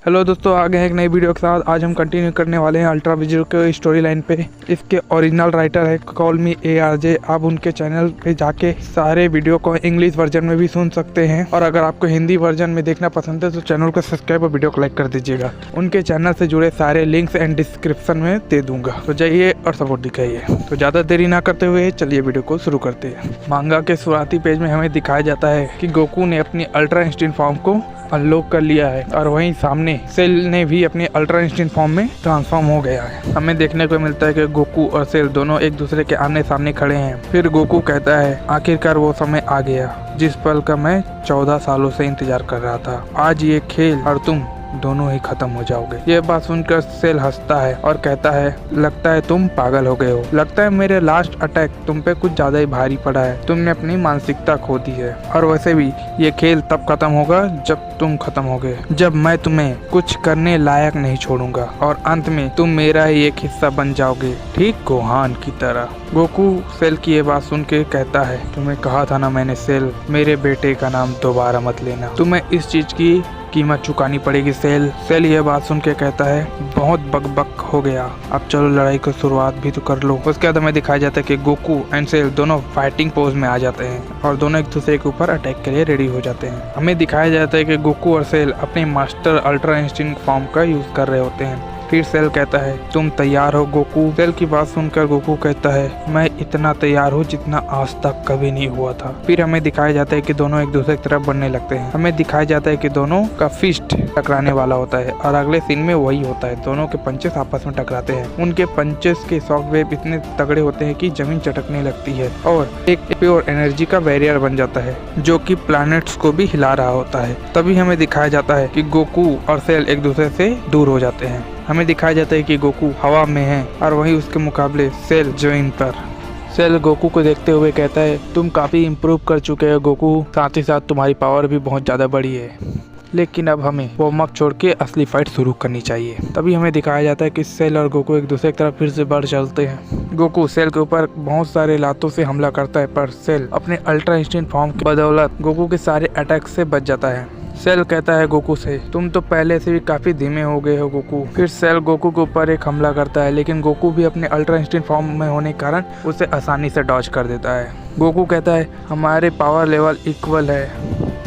Hello दोस्तों, आ गए हैं एक नई वीडियो के साथ। आज हम कंटिन्यू करने वाले हैं अल्ट्रा विजरो के स्टोरी लाइन पे। इसके ओरिजिनल राइटर है कॉल मी ARJ। आप उनके चैनल पे जाके सारे वीडियो को इंग्लिश वर्जन में भी सुन सकते हैं, और अगर आपको हिंदी वर्जन में देखना पसंद है तो चैनल को सब्सक्राइब और वीडियो को लाइक कर दीजिएगा। उनके चैनल से जुड़े सारे लिंक्स एंड डिस्क्रिप्शन में दे दूंगा, तो जाइए और सपोर्ट दिखाइए। तो ज़्यादा देरी ना करते हुए चलिए वीडियो को शुरू करते हैं। मांगा के शुरुआती पेज में हमें दिखाया जाता है कि गोकू ने अपनी अल्ट्रा इंस्टेंट फॉर्म को अनलॉक कर लिया है, और वहीं सामने सेल ने भी अपने अल्ट्रा इंस्टेंट फॉर्म में ट्रांसफॉर्म हो गया है। हमें देखने को मिलता है कि गोकू और सेल दोनों एक दूसरे के आमने सामने खड़े हैं। फिर गोकू कहता है, आखिरकार वो समय आ गया जिस पल का मैं 14 सालों से इंतजार कर रहा था। आज ये खेल और तुम दोनों ही खत्म हो जाओगे। ये बात सुनकर सेल हंसता है और कहता है, लगता है तुम पागल हो गए हो। लगता है मेरे लास्ट अटैक तुम पे कुछ ज्यादा ही भारी पड़ा है। तुमने अपनी मानसिकता खो दी है, और वैसे भी ये खेल तब खत्म होगा जब तुम खत्म होगे, जब मैं तुम्हें कुछ करने लायक नहीं छोड़ूंगा, और अंत में तुम मेरा ही एक हिस्सा बन जाओगे, ठीक गोहान की तरह। गोकू सेल की ये बात सुन के कहता है, तुम्हें कहा था ना मैंने सेल, मेरे बेटे का नाम दोबारा मत लेना। तुम्हें इस चीज की कीमत चुकानी पड़ेगी सेल। सेल ये बात सुन के कहता है, बहुत बकबक हो गया, अब चलो लड़ाई की शुरुआत भी तो कर लो। उसके बाद हमें दिखाया जाता है कि गोकू एंड सेल दोनों फाइटिंग पोज में आ जाते हैं, और दोनों एक दूसरे के ऊपर अटैक के लिए रेडी हो जाते हैं। हमें दिखाया जाता है कि गोकू और सेल अपने मास्टर अल्ट्रा इंस्टेंट फॉर्म का यूज कर रहे होते हैं। फिर सेल कहता है, तुम तैयार हो गोकू? सेल की बात सुनकर गोकू कहता है, मैं इतना तैयार हूँ जितना आज तक कभी नहीं हुआ था। फिर हमें दिखाया जाता है कि दोनों एक दूसरे की तरफ बढ़ने लगते हैं। हमें दिखाया जाता है कि दोनों का फिस्ट टकराने वाला होता है, और अगले सीन में वही होता है। दोनों के पंचेस आपस में टकराते हैं। उनके पंचेस के शॉक वेव इतने तगड़े होते हैं कि जमीन चटकने लगती है, और एक प्योर एनर्जी का बैरियर बन जाता है जो कि प्लैनेट्स को भी हिला रहा होता है। तभी हमें दिखाया जाता है कि गोकू और सेल एक दूसरे से दूर हो जाते हैं। हमें दिखाया जाता है कि गोकू हवा में है, और वहीं उसके मुकाबले सेल जमीन पर। सेल गोकू को देखते हुए कहता है, तुम काफी इम्प्रूव कर चुके हो गोकू, साथ ही साथ तुम्हारी पावर भी बहुत ज्यादा बढ़ी है, लेकिन अब हमें वार्म अप छोड़ के असली फाइट शुरू करनी चाहिए। तभी हमें दिखाया जाता है कि सेल और गोकू एक दूसरे की तरफ फिर से बढ़ चलते हैं। गोकू सेल के ऊपर बहुत सारे लातों से हमला करता है, पर सेल अपने अल्ट्रा इंस्टेंट फॉर्म की बदौलत गोकू के सारे अटैक से बच जाता है। सेल कहता है गोकू से, तुम तो पहले से भी काफी धीमे हो गए हो गोकू। फिर सेल गोकू के ऊपर एक हमला करता है, लेकिन गोकू भी अपने अल्ट्रा इंस्टेंट फॉर्म में होने के कारण उसे आसानी से डॉज कर देता है। गोकू कहता है, हमारे पावर लेवल इक्वल है।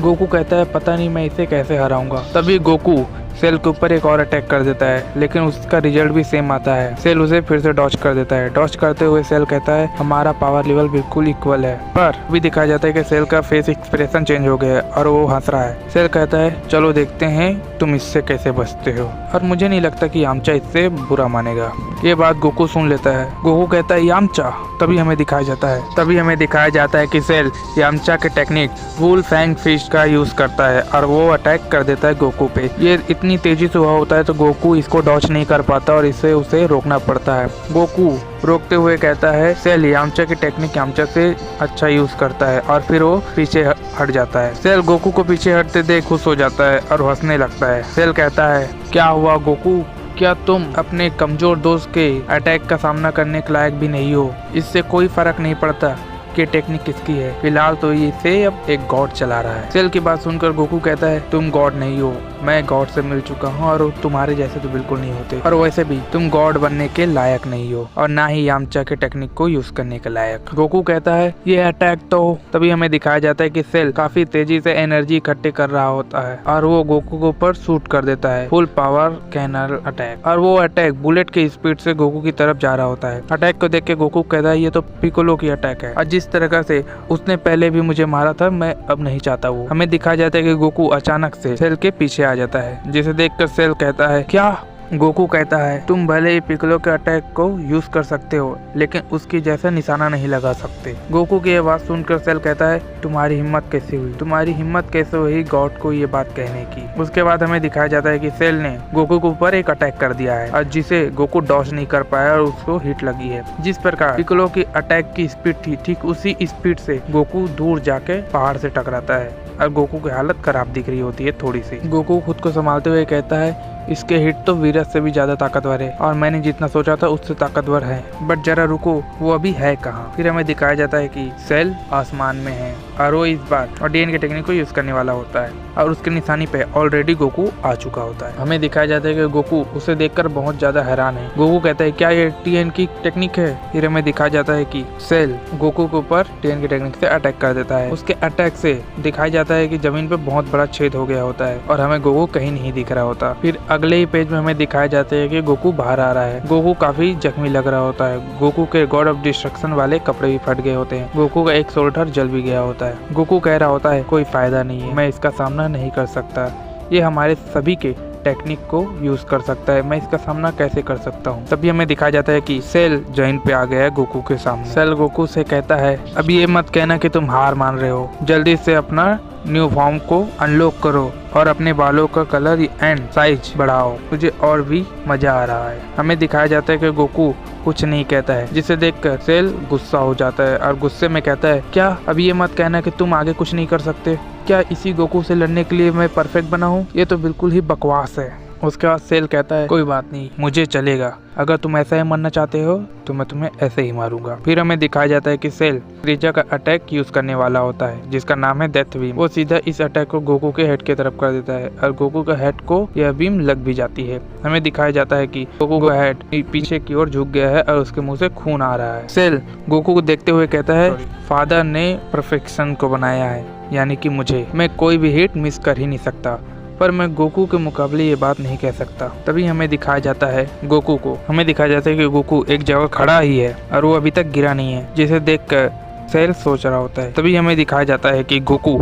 गोकू कहता है, पता नहीं मैं इसे कैसे हराऊंगा। तभी गोकू सेल के ऊपर एक और अटैक कर देता है, लेकिन उसका रिजल्ट भी सेम आता है। सेल उसे फिर से डॉज कर देता है। डॉज करते हुए सेल कहता है, हमारा पावर लेवल बिल्कुल इक्वल है। पर भी दिखाया जाता है कि सेल का फेस एक्सप्रेशन चेंज हो गया है, और वो हंस रहा है। सेल कहता है, चलो देखते हैं तुम इससे कैसे बचते हो, और मुझे नहीं लगता कि यामचा इससे बुरा मानेगा। ये बात गोकू सुन लेता है। गोकू कहता है, यामचा? तभी हमें दिखाया जाता है कि सेल यामचा के टेक्निक वुल फैंग फिस्ट का यूज करता है, और वो अटैक कर देता है गोकू पे। ये इतनी तेजी से हुआ होता है तो गोकू इसको डॉज नहीं कर पाता, और इसे उसे रोकना पड़ता है। गोकू रोकते हुए कहता है, सेल यामचा की टेक्निक यामचा से अच्छा यूज करता है, और फिर वो पीछे हट जाता है। सेल गोकू को पीछे हटते देख खुश हो जाता है और हंसने लगता है। सेल कहता है, क्या हुआ गोकू? क्या तुम अपने कमजोर दोस्त के अटैक का सामना करने के लायक भी नहीं हो? इससे कोई फर्क नहीं पड़ता कि टेक्निक किसकी है, फिलहाल तो इसे अब एक गॉड चला रहा है। सेल की बात सुनकर गोकू कहता है, तुम गॉड नहीं हो, मैं गॉड से मिल चुका हूँ, और तुम्हारे जैसे तो बिल्कुल नहीं होते, और वैसे भी तुम गॉड बनने के लायक नहीं हो, और ना ही यामचा के टेक्निक को यूज करने के लायक। गोकू कहता है, ये अटैक तो। तभी हमें दिखाया जाता है कि सेल काफी तेजी से एनर्जी इकट्ठे कर रहा होता है, और वो गोकू के ऊपर शूट कर देता है फुल पावर कैनल अटैक, और वो अटैक बुलेट की स्पीड से गोकू की तरफ जा रहा होता है। अटैक को देख के गोकू कहता है, ये तो पिकोलो की अटैक है, और जिस तरह से उसने पहले भी मुझे मारा था, मैं अब नहीं चाहता वो। हमें दिखाया जाता है कि गोकू अचानक से सेल के पीछे आ जाता है, जिसे देखकर सेल कहता है, क्या? गोकू कहता है, तुम भले ही पिकलो के अटैक को यूज कर सकते हो, लेकिन उसकी जैसा निशाना नहीं लगा सकते। गोकू की ये बात सुनकर सेल कहता है, तुम्हारी हिम्मत कैसे हुई? तुम्हारी हिम्मत कैसे हुई गॉड को ये बात कहने की? उसके बाद हमें दिखाया जाता है कि सेल ने गोकू के ऊपर एक अटैक कर दिया है, और जिसे गोकू डॉज नहीं कर पाया, और उसको हिट लगी है। जिस प्रकार पिकलो की अटैक की स्पीड थी, ठीक उसी स्पीड से गोकू दूर जाके पहाड़ से टकराता है, और गोकू की हालत खराब दिख रही होती है थोड़ी सी। गोकू खुद को संभालते हुए कहता है, इसके हिट तो वीरज से भी ज्यादा ताकतवर है, और मैंने जितना सोचा था उससे ताकतवर है, बट जरा रुको, वो अभी है कहाँ? फिर हमें दिखाया जाता है कि सेल आसमान में है, और वो इस बार ऑडियन की टेक्निक को यूज करने वाला होता है और उसके निशानी पे ऑलरेडी गोकू आ चुका होता है। हमें दिखाया जाता है कि गोकू उसे देखकर बहुत ज्यादा हैरान है। गोकू कहता है क्या ये टीएन की टेक्निक है? फिर हमें दिखाया जाता है कि सेल गोकू के ऊपर टीएन की टेक्निक से अटैक कर देता है। उसके अटैक से दिखाया जाता है कि जमीन पे बहुत बड़ा छेद हो गया होता है और हमें गोकू कहीं नहीं दिख रहा होता। फिर अगले ही पेज में हमें दिखाया जाता है कि गोकू बाहर आ रहा है। गोकू काफी जख्मी लग रहा होता है। गोकू के गॉड ऑफ डिस्ट्रक्शन वाले कपड़े भी फट गए होते हैं। गोकू का एक शोल्डर जल भी गया होता है। गोकू कह रहा होता है कोई फायदा नहीं है, मैं इसका सामना नहीं कर सकता। ये हमारे सभी के टेक्निक को यूज कर सकता है, मैं इसका सामना कैसे कर सकता हूँ। तभी हमें दिखाया जाता है कि सेल जमीन पे आ गया है गोकू के सामने। सेल गोकू से कहता है अब ये मत कहना कि तुम हार मान रहे हो, जल्दी से अपना न्यू फॉर्म को अनलॉक करो और अपने बालों का कलर एंड साइज बढ़ाओ, मुझे और भी मजा आ रहा है। हमें दिखाया जाता है कि गोकू कुछ नहीं कहता है, जिसे देखकर सेल गुस्सा हो जाता है और गुस्से में कहता है क्या अब ये मत कहना कि तुम आगे कुछ नहीं कर सकते? क्या इसी गोकू से लड़ने के लिए मैं परफेक्ट बना हूँ? ये तो बिल्कुल ही बकवास है। उसके बाद सेल कहता है कोई बात नहीं, मुझे चलेगा, अगर तुम ऐसा ही मरना चाहते हो तो मैं तुम्हें ऐसे ही मारूंगा। फिर हमें दिखाया जाता है कि सेल फ्रीजा का अटैक यूज करने वाला होता है जिसका नाम है डेथ बीम। वो सीधा इस अटैक को गोकू के हेड की तरफ कर देता है और गोकू का हेड को यह बीम लग भी जाती है। हमें दिखाया जाता है कि गोकू का हेड पीछे की ओर झुक गया है और उसके मुंह से खून आ रहा है। सेल गोकू को देखते हुए कहता है फादर ने परफेक्शन को बनाया है, यानी कि मुझे, मैं कोई भी हिट मिस कर ही नहीं सकता, पर मैं गोकू के मुकाबले ये बात नहीं कह सकता। तभी हमें दिखाया जाता है गोकू को, हमें दिखाया जाता है कि गोकू एक जगह खड़ा ही है और वो अभी तक गिरा नहीं है, जिसे देखकर सेल सोच रहा होता है। तभी हमें दिखाया जाता है कि गोकू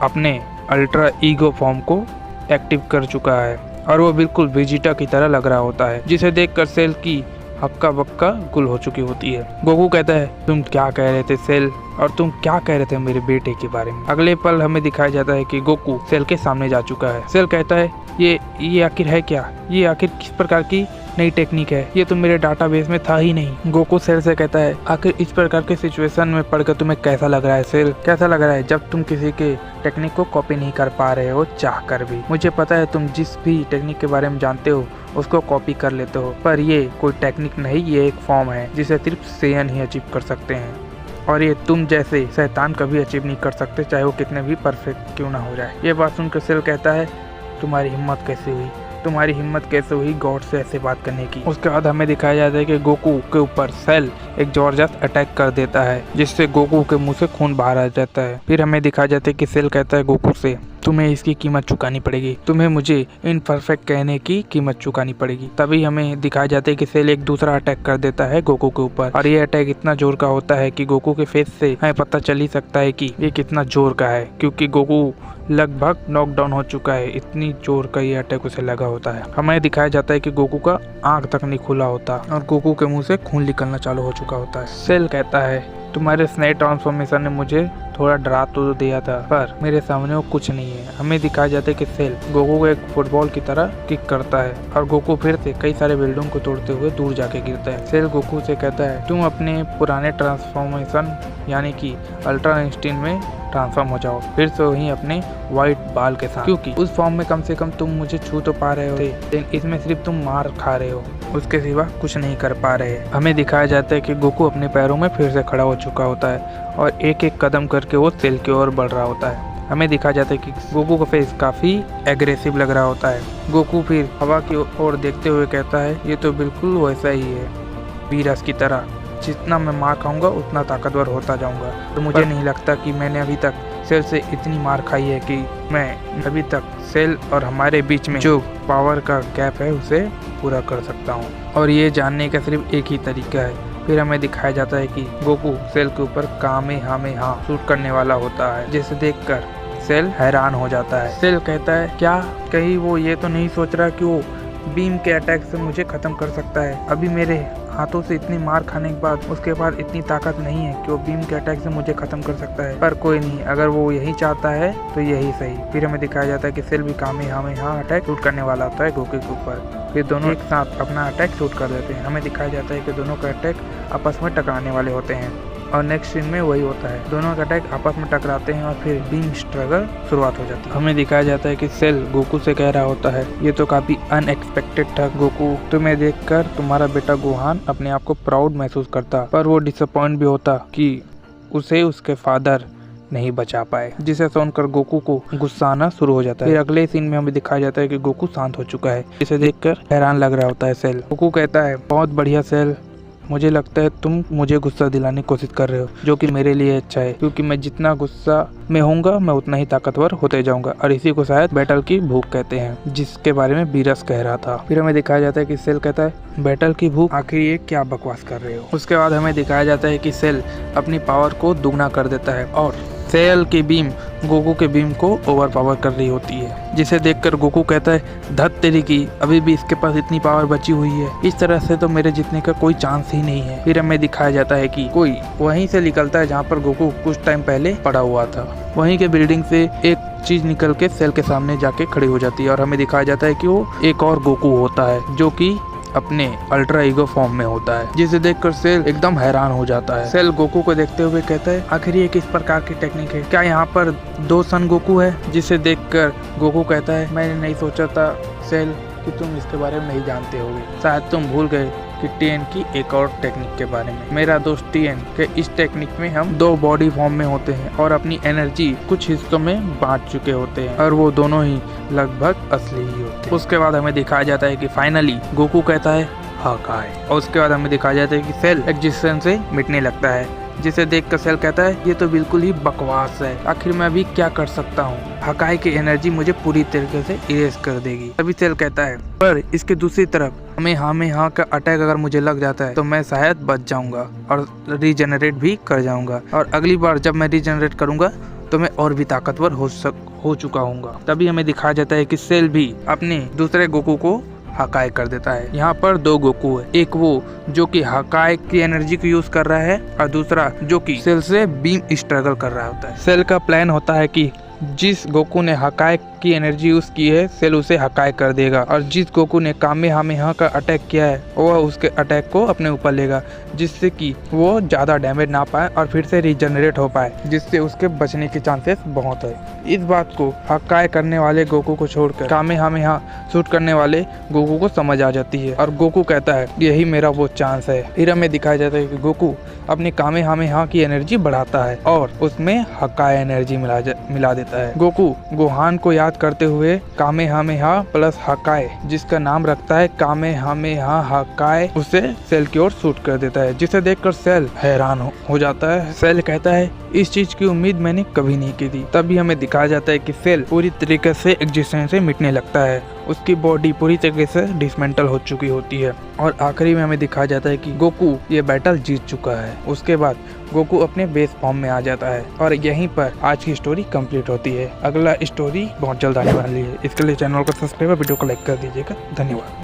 अपने अल्ट्रा ईगो फॉर्म को एक्टिव कर चुका है और वो बिल्कुल वेजिटा की तरह लग रहा होता है, जिसे देखकर सेल की हक्का बक्का गुल हो चुकी होती है। गोकू कहता है तुम क्या कह रहे थे सेल, और तुम क्या कह रहे थे मेरे बेटे के बारे में? अगले पल हमें दिखाया जाता है कि गोकू सेल के सामने जा चुका है। सेल कहता है ये आखिर है क्या? ये आखिर किस प्रकार की नई टेक्निक है? ये तो मेरे डाटाबेस में था ही नहीं। गोकू सेल से कहता है आखिर इस प्रकार के सिचुएशन में पढ़कर तुम्हें कैसा लग रहा है सेल? कैसा लग रहा है जब तुम किसी के टेक्निक को कॉपी नहीं कर पा रहे हो चाह कर भी? मुझे पता है तुम जिस भी टेक्निक के बारे में जानते हो उसको कॉपी कर लेते हो, पर ये कोई टेक्निक नहीं, ये एक फॉर्म है जिसे सिर्फ सेयन ही अचीव कर सकते हैं और ये तुम जैसे शैतान कभी अचीव नहीं कर सकते, चाहे वो कितने भी परफेक्ट क्यों ना हो जाए। ये बात सुनकर सेल कहता है तुम्हारी हिम्मत कैसे हुई? तुम्हारी हिम्मत कैसे हुई गॉड से ऐसे बात करने की? उसके बाद हमें दिखाया जाता है कि गोकू के ऊपर सेल एक जबरदस्त अटैक कर देता है जिससे गोकू के मुंह से खून बाहर आ जाता है। फिर हमें दिखाया जाता है कि सेल कहता है गोकू से तुम्हें इसकी कीमत चुकानी पड़ेगी, तुम्हें मुझे इनपरफेक्ट कहने की कीमत चुकानी पड़ेगी। तभी हमें दिखाया जाता है कि सेल एक दूसरा अटैक कर देता है गोकू के ऊपर और ये अटैक इतना जोर का होता है कि गोकू के फेस से हमें पता चल ही सकता है कि ये कितना जोर का है, क्योंकि गोकू लगभग नॉकडाउन हो चुका है, इतनी जोर का ये अटैक उसे लगा होता है। हमें दिखाया जाता है कि गोकू का आंख तक नहीं खुला होता और गोकू के मुंह से खून निकलना चालू हो चुका होता है। सेल कहता है तुम्हारे स्नेक ट्रांसफॉर्मेशन ने मुझे थोड़ा डरा तो दिया था, पर मेरे सामने वो कुछ नहीं है। हमें दिखाया जाता है कि सेल गोकू को एक फुटबॉल की तरह किक करता है और गोकू फिर से कई सारे बिल्डिंग को तोड़ते हुए दूर जाके गिरता है। सेल गोकू से कहता है तुम अपने पुराने ट्रांसफॉर्मेशन यानी कि अल्ट्रा इंस्टिंक्ट में ट्रांसफॉर्म हो जाओ, फिर से वहीं अपने व्हाइट बाल के साथ, क्योंकि उस फॉर्म में कम से कम तुम मुझे छू तो पा रहे हो, लेकिन इसमें सिर्फ तुम मार खा रहे हो, उसके सिवा कुछ नहीं कर पा रहे। हमें दिखाया जाता है कि गोकू अपने पैरों में फिर से खड़ा हो चुका होता है और एक एक कदम करके वो सेल की ओर बढ़ रहा होता है। हमें दिखाया जाता है कि गोकू का फेस काफी एग्रेसिव लग रहा होता है। गोकू फिर हवा की ओर देखते हुए कहता है ये तो बिल्कुल वैसा ही है वीरस की तरह, जितना मैं मार खाऊंगा उतना ताकतवर होता जाऊंगा। तो मुझे नहीं लगता कि मैंने अभी तक सेल से इतनी मार खाई है कि मैं अभी तक सेल और हमारे बीच में जो पावर का गैप है उसे पूरा कर सकता हूँ, और ये जानने का सिर्फ एक ही तरीका है। फिर हमें दिखाया जाता है कि गोकू सेल के ऊपर कामेहामेहा शूट करने वाला होता है, जिसे देखकर सेल हैरान हो जाता है। सेल कहता है क्या कहीं वो ये तो नहीं सोच रहा कि वो बीम के अटैक से मुझे खत्म कर सकता है? अभी मेरे हाथों से इतनी मार खाने के बाद उसके बाद इतनी ताकत नहीं है कि वो बीम के अटैक से मुझे खत्म कर सकता है, पर कोई नहीं, अगर वो यही चाहता है तो यही सही। फिर हमें दिखाया जाता है कि सेल भी कामेहामेहा अटैक शूट करने वाला होता है गोकू के ऊपर। फिर दोनों एक साथ अपना अटैक शूट कर देते हैं। हमें दिखाया जाता है कि दोनों का अटैक आपस में टकराने वाले होते हैं और नेक्स्ट सीन में वही होता है, दोनों का अटैक आपस में टकराते हैं और फिर बीम स्ट्रगल शुरुआत हो जाती है। हमें दिखाया जाता है कि सेल गोकू से कह रहा होता है ये तो काफी अनएक्सपेक्टेड था गोकू, तुम्हें देखकर तुम्हारा बेटा गोहान अपने आप को प्राउड महसूस करता, पर वो डिसअपॉइंट भी होता कि उसे उसके फादर नहीं बचा पाए, जिसे सुनकर गोकू को गुस्सा आना शुरू हो जाता है। फिर अगले सीन में हमें दिखाया जाता है कि गोकू शांत हो चुका है, इसे देखकर हैरान लग रहा होता है सेल। गोकू कहता है, बहुत बढ़िया सेल, मुझे लगता है तुम मुझे गुस्सा दिलाने की कोशिश कर रहे हो, जो कि मेरे लिए अच्छा है, क्योंकि मैं जितना गुस्सा में होऊंगा मैं उतना ही ताकतवर होते जाऊंगा। और इसी को शायद बैटल की भूख कहते हैं, जिसके बारे में बीरस कह रहा था। फिर हमें दिखाया जाता है कि सेल कहता है, बैटल की भूख, आखिर ये क्या बकवास कर रहे हो। उसके बाद हमें दिखाया जाता है कि सेल अपनी पावर को दुगना कर देता है और सेल की बीम गोकू के बीम को ओवर पावर कर रही होती है, जिसे देखकर गोकू कहता है, धत तेरी की, अभी भी इसके पास इतनी पावर बची हुई है, इस तरह से तो मेरे जीतने का कोई चांस ही नहीं है। फिर हमें दिखाया जाता है कि कोई वहीं से निकलता है जहाँ पर गोकू कुछ टाइम पहले पड़ा हुआ था। वहीं के बिल्डिंग से एक चीज निकल के सेल के सामने जाके खड़ी हो जाती है और हमें दिखाया जाता है कि वो एक और गोकू होता है, जो कि अपने अल्ट्रा ईगो फॉर्म में होता है, जिसे देखकर सेल एकदम हैरान हो जाता है। सेल गोकू को देखते हुए कहता है, आखिर ये किस प्रकार की टेक्निक है, क्या यहाँ पर 2 सन गोकू है। जिसे देखकर गोकू कहता है, मैंने नहीं सोचा था सेल कि तुम इसके बारे में नहीं जानते होगे, शायद तुम भूल गए कि टीएन की एक और टेक्निक के बारे में। मेरा दोस्त टीएन के इस टेक्निक में हम 2 बॉडी फॉर्म में होते हैं और अपनी एनर्जी कुछ हिस्सों में बांट चुके होते हैं, और वो दोनों ही लगभग असली ही होते हैं। उसके बाद हमें दिखाया जाता है कि फाइनली गोकू कहता है, हाकाई, और उसके बाद हमें दिखाया जाता है कि सेल एग्जिस्टेंस से मिटने लगता है, जिसे देखकर सेल कहता है, ये तो बिल्कुल ही बकवास है, आखिर मैं अभी क्या कर सकता हूँ, हकाई की एनर्जी मुझे पूरी तरीके से इरेज कर देगी। तभी सेल कहता है, पर इसके दूसरी तरफ हमें हाँ का अटैक अगर मुझे लग जाता है तो मैं शायद बच जाऊंगा और रीजनरेट भी कर जाऊंगा, और अगली बार जब मैं रीजनरेट करूंगा तो मैं और भी ताकतवर हो चुका हूँ। तभी हमें दिखाया जाता है कि सेल भी अपने दूसरे गोकू को हकाई कर देता है। यहाँ पर 2 गोकू है, एक वो जो कि हकाई की एनर्जी को यूज कर रहा है और दूसरा जो कि सेल से बीम स्ट्रगल कर रहा होता है। सेल का प्लान होता है कि जिस गोकू ने हकाई की एनर्जी यूज की है सेल उसे हकाई कर देगा, और जिस गोकू ने कामेहामेहा का अटैक किया है वह उसके अटैक को अपने ऊपर लेगा, जिससे कि वो ज्यादा डैमेज ना पाए और फिर से रीजनरेट हो पाए, जिससे उसके बचने के चांसेस बहुत है। इस बात को हकाई करने वाले गोकू को छोड़कर कामेहामेहा शूट करने वाले गोकू को समझ आ जाती है और गोकू कहता है, यही मेरा वो चांस है। फिर हमें दिखाया जाता है कि गोकू अपनी कामेहामेहा की एनर्जी बढ़ाता है और उसमें हकाई एनर्जी मिला देता है। गोकू गोहान को याद करते हुए कामेहामेहा प्लस हकाई, जिसका नाम रखता है कामेहामेहा हकाई, उसे सेल की ओर शूट कर देता है, जिसे देखकर सेल हैरान हो जाता है। सेल कहता है, इस चीज की उम्मीद मैंने कभी नहीं की थी। तभी हमें दिखाया जाता है कि सेल पूरी तरीके से एग्जिस्टेंस से मिटने लगता है, उसकी बॉडी पूरी तरीके से डिसमेंटल हो चुकी होती है, और आखिरी में हमें दिखाया जाता है कि गोकू ये बैटल जीत चुका है। उसके बाद गोकू अपने बेस फॉर्म में आ जाता है और यहीं पर आज की स्टोरी कंप्लीट होती है। अगला स्टोरी बहुत जल्द आने वाली है, इसके लिए चैनल को सब्सक्राइब और वीडियो को लाइक कर दीजिएगा। धन्यवाद।